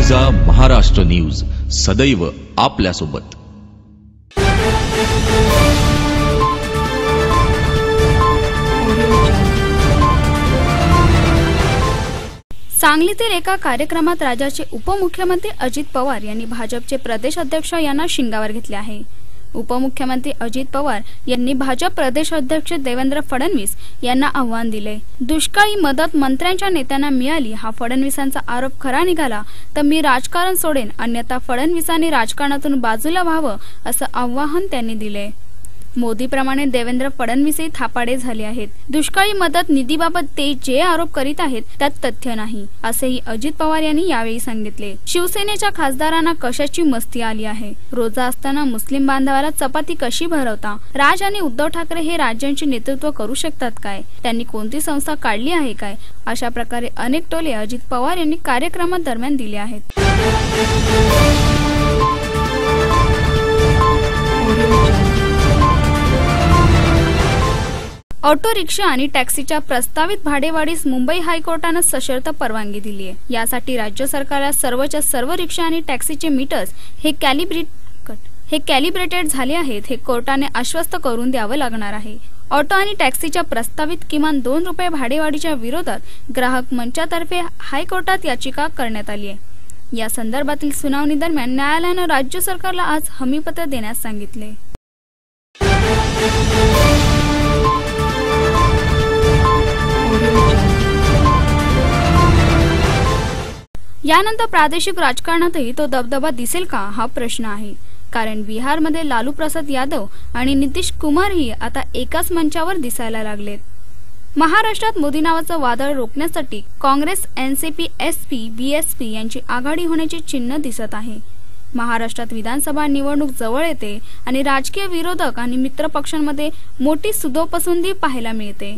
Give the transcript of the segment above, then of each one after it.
माझा महाराष्ट्र न्यूज सदैव आपल्यासोबत। सांगलीतील एका कार्यक्रमात राज्याचे उपमुख्यमंत्री अजित पवार यांनी भाजपचे प्रदेश अध्यक्ष यांना शिंगावर घेतले आहे। उपमुख्यमंत्री अजित पवार यांनी भाजप प्रदेश अध्यक्ष देवेंद्र फडणवीस यांना आव्हान दिले। दुष्काळी मदत मंत्र्यांच्या नेत्यांना मिळाली हा फडणवीसांचा आरोप खरा निघाला तर मी राजकारण सोडेन, अन्यथा फडणवीसांनी राजकारणातून बाजूला व्हावं असं आव्हान त्यांनी दिले। मोदीप्रमाणे देवेंद्र फडणवीसही थापाडे झाले आहेत। दुष्काळी मदत निधीबाबत ते जे आरोप करीत आहेत त्यात तथ्य नाही असेही अजित पवार यांनी यावेळी सांगितले। शिवसेनेच्या खासदारांना कशाची मस्ती आली आहे? रोजा असताना मुस्लिम बांधवाला चपाती कशी भरवता? राज आणि उद्धव ठाकरे हे राज्यांचे नेतृत्व करू शकतात काय? त्यांनी कोणती संस्था काढली आहे काय? अशा प्रकारे अनेक टोले अजित पवार यांनी कार्यक्रमादरम्यान दिले आहेत। ऑटो रिक्षा आणि टॅक्सीच्या प्रस्तावित भाडेवाढीस मुंबई हायकोर्टाने सशर्त परवानगी दिली आहे। यासाठी राज्य सरकारला सर्वच्या सर्व रिक्षा आणि टॅक्सीचे मीटर्स हे कॅलिब्रेटेड झाले आहेत हे कोर्टाने आश्वस्त करून द्यावं लागणार आहे। ऑटो आणि टॅक्सीच्या प्रस्तावित किमान 2 रुपये भाडेवाढीच्या विरोधात ग्राहक मंचातर्फे हायकोर्टात याचिका करण्यात आली आहे। या संदर्भातील सुनावणी दरम्यान न्यायालयाने राज्य सरकारला आज हमीपत्र देण्यास सांगितले। यानंतर प्रादेशिक राजकारणातही तो दबदबा दिसेल का हा प्रश्न आहे, कारण बिहारमध्ये लालू प्रसाद यादव आणि नितीश कुमारही आता एकाच मंचावर दिसायला लागलेत। महाराष्ट्रात मोदी नावाचं वादळ रोखण्यासाठी काँग्रेस, एनसीपी, एसपी, बीएसपी यांची आघाडी होण्याचे चिन्ह दिसत आहे। महाराष्ट्रात विधानसभा निवडणूक जवळ येते आणि राजकीय विरोधक आणि मित्र पक्षांमध्ये मोठी सुदोपसुंदी पाहायला मिळते।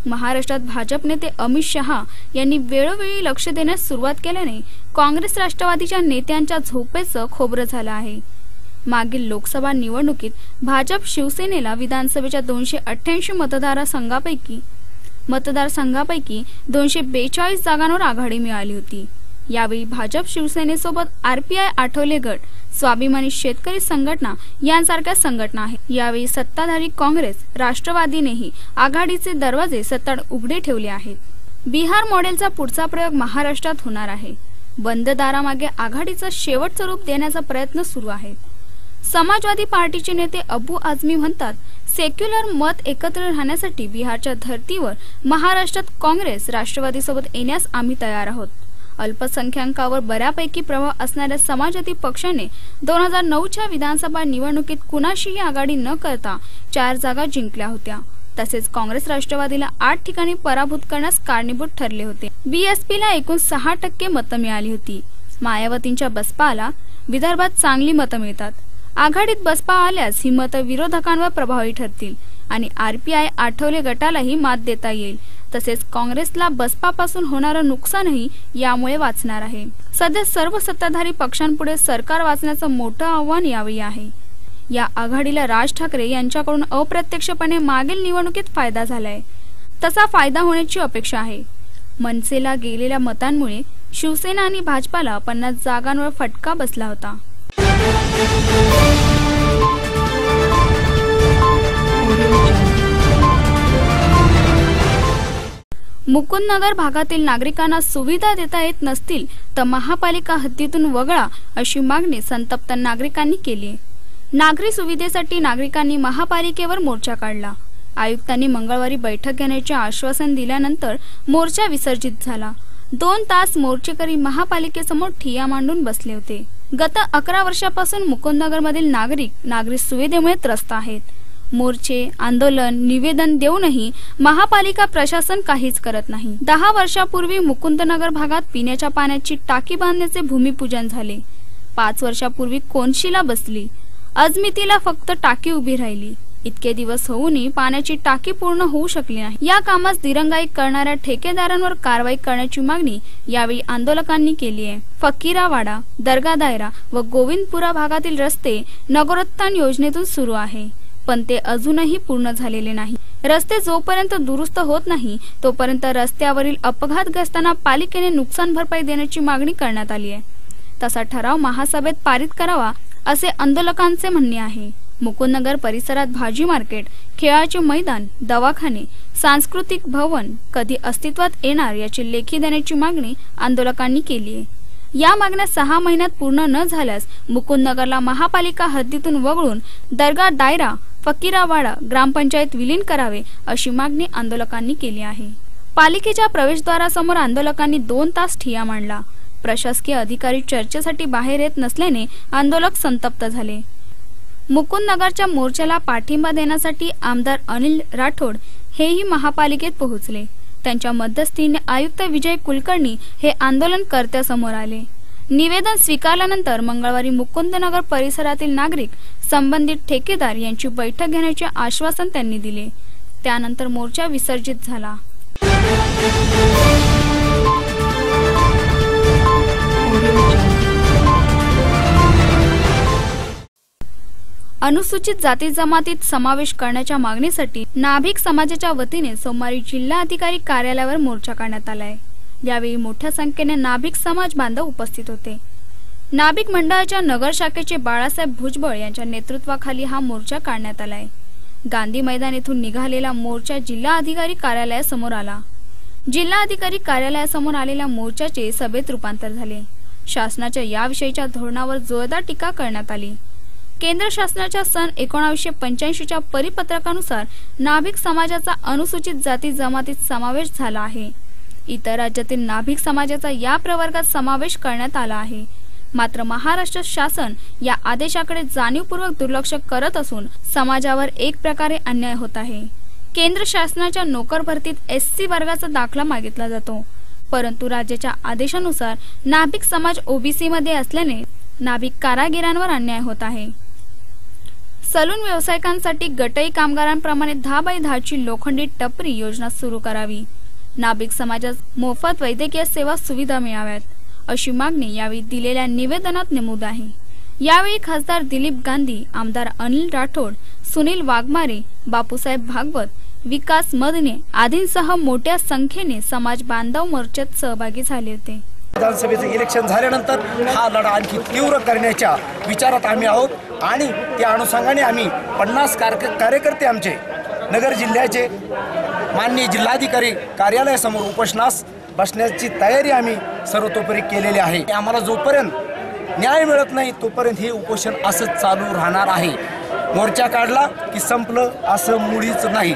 महाराष्ट्रात भाजप नेते अमित शहा यांनी वेळोवेळी लक्ष देण्यास सुरुवात केल्याने काँग्रेस राष्ट्रवादीच्या नेत्यांच्या झोपेचं खोबरं झालं आहे। मागील लोकसभा निवडणुकीत भाजप शिवसेनेला विधानसभेच्या 288 मतदारसंघापैकी 242 जागांवर आघाडी मिळाली होती। यावेळी भाजप शिवसेनेसोबत आरपीआय, आठवले गट, स्वाभिमानी शेतकरी संघटना यांसारख्या संघटना आहेत। यावेळी सत्ताधारी काँग्रेस राष्ट्रवादीनेही आघाडीचे दरवाजे सत्ताड उघडे ठेवले आहेत। बिहार मॉडेलचा पुढचा प्रयोग महाराष्ट्रात होणार आहे। बंद दारामागे आघाडीचा शेवटचं रूप देण्याचा प्रयत्न सुरू आहे। समाजवादी पार्टीचे नेते अबू आझमी म्हणतात, सेक्युलर मत एकत्र राहण्यासाठी बिहारच्या धर्तीवर महाराष्ट्रात काँग्रेस राष्ट्रवादीसोबत येण्यास आम्ही तयार आहोत। अल्पसंख्याकांवर बऱ्यापैकी प्रभाव असणाऱ्या समाजवादी पक्षाने 2009च्या विधानसभा निवडणुकीत कुणाशीही आघाडी न करता 4 जागा जिंकल्या होत्या। तसेच काँग्रेस राष्ट्रवादीला 8 ठिकाणी पराभूत करण्यास कारणीभूत ठरले होते। बीएसपीला एकूण 6% मतं मिळाली होती। मायावतींच्या बसपाला विदर्भात चांगली मतं मिळतात। आघाडीत बसपा आल्यास ही मतं विरोधकांवर प्रभावी ठरतील आणि आरपीआय, आठवले गटालाही मात देता येईल। तसेच काँग्रेसला बसपापासून होणारं नुकसानही यामुळे वाचणार आहे। सध्या सर्व सत्ताधारी पक्षांपुढे सरकार वाचण्याचं मोठं आव्हान यावेळी आहे। या आघाडीला राज ठाकरे यांच्याकडून अप्रत्यक्षपणे मागील निवडणुकीत फायदा झालाय, तसा फायदा होण्याची अपेक्षा आहे। मनसेला गेलेल्या मतांमुळे शिवसेना आणि भाजपाला 50 जागांवर फटका बसला होता। मुकुंदनगर भागातील नागरिकांना सुविधा देता येत नसतील तर महापालिका हद्दीतून वगळा अशी मागणी संतप्त नागरिकांनी केली आहे। नागरी सुविधेसाठी नागरिकांनी महापालिकेवर मोर्चा काढला। आयुक्तांनी मंगळवारी बैठक घेण्याचे आश्वासन दिल्यानंतर मोर्चा विसर्जित झाला। 2 तास मोर्चेकरी महापालिकेसमोर ठिय्या मांडून बसले होते। गत 11 वर्षापासून मुकुंदनगरमधील नागरिक नागरी सुविधेमुळे त्रस्त आहेत। मोर्चे, आंदोलन, निवेदन देऊनही महापालिका प्रशासन काहीच करत नाही। 10 वर्षापूर्वी मुकुंदनगर भागात पिण्याच्या पाण्याची टाकी बांधण्याचे भूमिपूजन झाले। 5 वर्षापूर्वी कोनशिला बसली। अजमितीला फक्त टाकी उभी राहिली। इतके दिवस होऊनही पाण्याची टाकी पूर्ण होऊ शकली नाही। या कामास दिरंगाई करणाऱ्या ठेकेदारांवर कारवाई करण्याची मागणी यावेळी आंदोलकांनी केली आहे। फकीरावाडा, दर्गा दायरा व गोविंदपुरा भागातील रस्ते नगरोत्थान योजनेतून सुरू आहे, पण ते अजूनही पूर्ण झालेले नाही। रस्ते जोपर्यंत दुरुस्त होत नाही तोपर्यंत रस्त्यावरील अपघातग्रस्तांना पालिकेने नुकसान भरपाई देण्याची मागणी करण्यात आली आहे। तसा ठराव महासभेत पारित करावा असे आंदोलकांचे म्हणणे आहे। मुकुंदनगर परिसरात भाजी मार्केट, खेळाचे मैदान, दवाखाने, सांस्कृतिक भवन कधी अस्तित्वात येणार याची लेखी देण्याची मागणी आंदोलकांनी केली आहे। या मागण्या 6 महिन्यात पूर्ण न झाल्यास मुकुंदनगरला महापालिका हद्दीतून वगळून दर्गा दायरा, फकीरावाडा ग्रामपंचायत विलीन करावे अशी मागणी आंदोलकांनी केली आहे। पालिकेच्या प्रवेशद्वारासमोर आंदोलकांनी 2 तास ठिय्या मांडला। प्रशासकीय अधिकारी चर्चेसाठी बाहेर येत नसल्याने आंदोलक संतप्त झाले। मुकुंदनगरच्या मोर्चाला पाठिंबा देण्यासाठी आमदार अनिल राठोड हेही महापालिकेत पोहोचले। त्यांच्या मध्यस्थीने आयुक्त विजय कुलकर्णी हे आंदोलनकर्त्यासमोर आले। निवेदन स्वीकारल्यानंतर मंगळवारी मुकुंदनगर परिसरातील नागरिक, संबंधित ठेकेदार यांची बैठक घेण्याचे आश्वासन त्यांनी दिले। त्यानंतर मोर्चा विसर्जित झाला। अनुसूचित जाती जमातीत समावेश करण्याच्या मागणीसाठी नाभिक समाजाच्या वतीने सोमवारी जिल्हाधिकारी कार्यालयावर मोर्चा काढण्यात आला आहे। यावेळी मोठ्या संख्येने नाभिक समाज बांधव उपस्थित होते। नाभिक मंडळाच्या नगर शाखेचे बाळासाहेब भुजबळ यांच्या नेतृत्वाखाली हा मोर्चा काढण्यात आला आहे। गांधी मैदान येथून निघालेला मोर्चा जिल्हाधिकारी कार्यालयासमोर आला। जिल्हाधिकारी कार्यालयासमोर आलेल्या मोर्चाचे सभेत रूपांतर झाले। शासनाच्या याविषयीच्या धोरणावर जोरदार टीका करण्यात आली। केंद्र शासनाच्या सन 1985च्या परिपत्रकानुसार नाभिक समाजाचा अनुसूचित जाती जमातीत समावेश झाला आहे। इतर राज्यातील नाभिक समाजाचा या प्रवर्गात समावेश करण्यात आला आहे। मात्र महाराष्ट्र शासन या आदेशाकडे जाणीवपूर्वक दुर्लक्ष करत असून समाजावर एक प्रकारे अन्याय होत आहे। केंद्र शासनाच्या नोकर भरतीत एससी वर्गाचा दाखला मागितला जातो, परंतु राज्याच्या आदेशानुसार नाभिक समाज ओबीसी मध्ये असल्याने नाभिक कारागिरांवर अन्याय होत आहे। सलून व्यावसायिकांसाठी गटई कामगारांप्रमाणे 10x10ची लोखंडी टपरी योजना सुरू करावी। नाभिक समाजास मोफत वैद्यकीय सेवा सुविधा मिळाव्यात अशी मागणी यावेळी दिलेल्या निवेदनात नमूद आहे। यावेळी खासदार दिलीप गांधी, आमदार अनिल राठोड, सुनील वाघमारे, बापूसाहेब भागवत, विकास मदने आदींसह मोठ्या संख्येने समाज बांधव मोर्चात सहभागी झाले होते। विधानसभेचे इलेक्शन झाल्यानंतर हा लढा आणखी तीव्र करण्याच्या विचारात आम्ही आहोत आणि त्या अनुषंगाने आम्ही 50 कार्यकर्ते आमचे नगर जिल्ह्याचे माननीय जिल्हाधिकारी कार्यालयासमोर उपोषणास बसण्याची तयारी आम्ही सर्वतोपरी केलेली आहे। आम्हाला जोपर्यंत न्याय मिळत नाही तोपर्यंत हे उपोषण असंच चालू राहणार आहे। मोर्चा काढला की संपलं असं मुळीच नाही।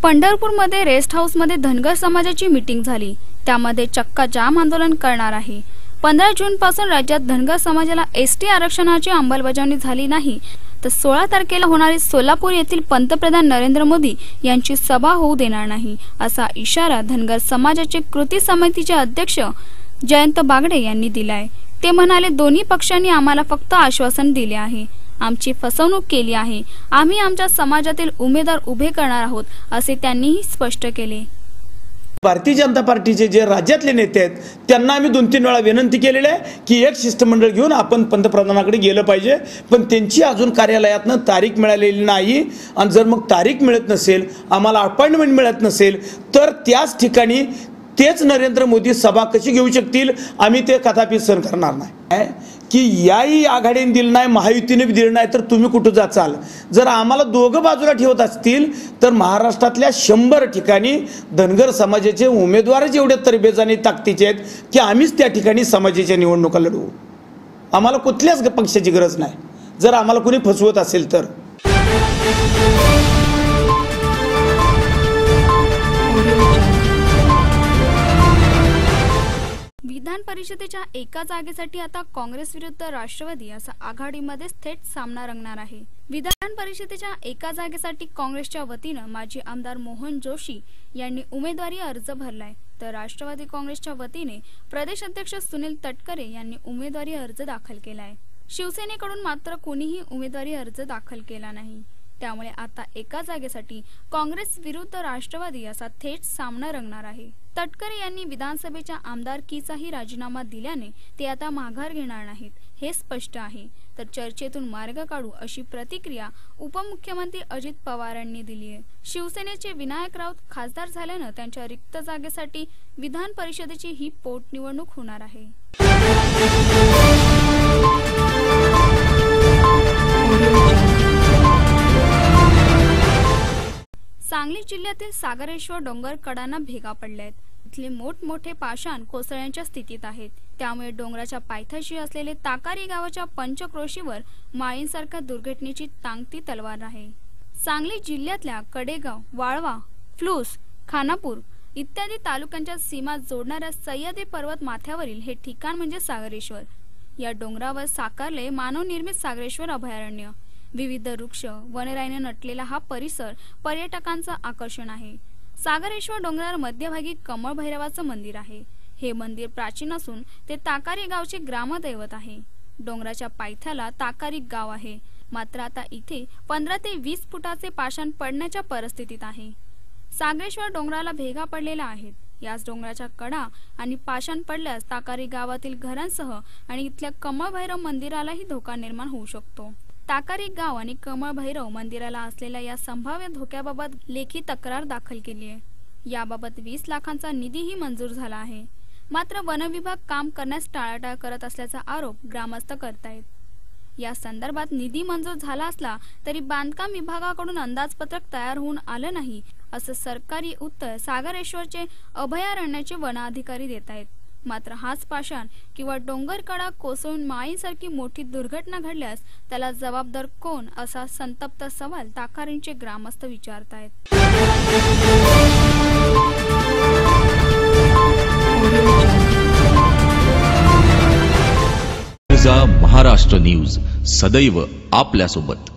पंढरपूरमध्ये रेस्ट हाऊसमध्ये धनगर समाजाची मीटिंग झाली। त्यामध्ये चक्का जाम आंदोलन करणार आहे। 15 जून पासून राज्यात धनगर समाजाला एसटी आरक्षणाची अंमलबजावणी झाली नाही तर 16 तारखेला होणारी सोलापूर येथील पंतप्रधान नरेंद्र मोदी यांची सभा होऊ देणार नाही असा इशारा धनगर समाजाचे कृती समितीचे अध्यक्ष जयंत बागडे यांनी दिलाय। ते म्हणाले, दोन्ही पक्षांनी आम्हाला फक्त आश्वासन दिले आहे, आमची फसवणूक केली आहे, आम्ही आमच्या समाजातील उमेदवार उभे करणार आहोत असे त्यांनीही स्पष्ट केले। भारतीय जनता पार्टीचे जे राज्यातले नेते आहेत त्यांना आम्ही 2-3 वेळा विनंती केलेली आहे की एक शिष्टमंडळ घेऊन आपण पंतप्रधानांकडे गेलं पाहिजे, पण त्यांची अजून कार्यालयातनं तारीख मिळालेली नाही आणि जर मग तारीख मिळत नसेल, आम्हाला अपॉइंटमेंट मिळत नसेल तर त्याच ठिकाणी तेच नरेंद्र मोदी सभा कशी घेऊ शकतील, आम्ही ते कदापि सहन करणार नाही। की याही आघाडीने दिलं नाही, महायुतीने दिलं नाही तर तुम्ही कुठं जाचाल। जर आम्हाला दोघं बाजूला ठेवत असतील तर महाराष्ट्रातल्या 100 ठिकाणी धनगर समाजाचे उमेदवारच एवढे तरबेजाने ताकदीचे आहेत की आम्हीच त्या ठिकाणी समाजाच्या निवडणुका लढवू। आम्हाला कुठल्याच पक्षाची गरज नाही जर आम्हाला कोणी फसवत असेल तर। विधान परिषदेच्या एका जागेसाठी आता काँग्रेस विरुद्ध राष्ट्रवादी असा आघाडीमध्ये थेट सामना रंगणार आहे। विधान परिषदेच्या एका जागेसाठी काँग्रेसच्या वतीने माजी आमदार मोहन जोशी यांनी उमेदवारी अर्ज भरलाय तर राष्ट्रवादी काँग्रेसच्या वतीने प्रदेश अध्यक्ष सुनील तटकरे यांनी उमेदवारी अर्ज दाखल केलाय। शिवसेनेकडून मात्र कोणीही उमेदवारी अर्ज दाखल केला नाही। त्यामुळे आता एका जागेसाठी काँग्रेस विरुद्ध राष्ट्रवादी असा थेट सामना रंगणार आहे। तटकरे यांनी विधानसभेच्या आमदारकीचाही राजीनामा दिल्याने ते आता माघार घेणार नाहीत हे स्पष्ट आहे। तर चर्चेतून मार्ग काढू अशी प्रतिक्रिया उपमुख्यमंत्री अजित पवारांनी दिली आहे। शिवसेनेचे विनायक राऊत खासदार झाल्यानं त्यांच्या रिक्त जागेसाठी विधान परिषदेची ही पोटनिवडणूक होणार आहे। सांगली जिल्ह्यातील सागरेश्वर डोंगर कडांना भेगा पडल्यात। इथले मोठमोठे पाषाण कोसळण्याच्या स्थितीत आहेत। त्यामुळे डोंगराच्या पायथ्याशी असलेले ताकारी गावाच्या पंचक्रोशीवर माळींसारख्या दुर्घटनेची टांगती तलवार आहे। सांगली जिल्ह्यातल्या कडेगाव, वाळवा, फ्लूस, खानापूर इत्यादी तालुक्यांच्या सीमा जोडणाऱ्या सह्याद्री पर्वत माथ्यावरील हे ठिकाण म्हणजे सागरेश्वर। या डोंगरावर साकारले मानवनिर्मित सागरेश्वर अभयारण्य। विविध वृक्ष वनराईने नटलेला हा परिसर पर्यटकांचं आकर्षण आहे। सागरेश्वर डोंगरावर मध्यभागी कमळ भैरवाचं मंदिर आहे। हे मंदिर प्राचीन असून ते ताकारी गावचे ग्रामदैवत आहे। डोंगराच्या पायथ्याला ताकारी गाव आहे, मात्र आता इथे 15 ते 20 फुटाचे पाषाण पडण्याच्या परिस्थितीत आहे। सागरेश्वर डोंगराला भेगा पडलेल्या आहेत। याच डोंगराच्या कडा आणि पाषाण पडल्यास ताकारी गावातील घरांसह आणि इथल्या कमळ भैरव मंदिरालाही धोका निर्माण होऊ शकतो। ताकारी गाव आणि कमळ भैरव मंदिराला असलेल्या या संभाव्य धोक्याबाबत लेखी तक्रार दाखल केली आहे। याबाबत 20 लाखांचा निधीही मंजूर झाला आहे। मात्र वन विभाग काम करण्यास टाळाटाळ करत असल्याचा आरोप ग्रामस्थ करतायत। या संदर्भात निधी मंजूर झाला असला तरी बांधकाम विभागाकडून अंदाजपत्रक तयार होऊन आलं नाही असं सरकारी उत्तर सागरेश्वरचे अभयारण्याचे वन अधिकारी देत आहेत। मात्र हाच पाषाण किंवा डोंगरकडा कोसळून माळींसारखी मोठी दुर्घटना घडल्यास त्याला जबाबदार कोण असा संतप्त सवाल ताकारींचे ग्रामस्थ विचारतायत। महाराष्ट्र न्यूज सदैव आपल्यासोबत।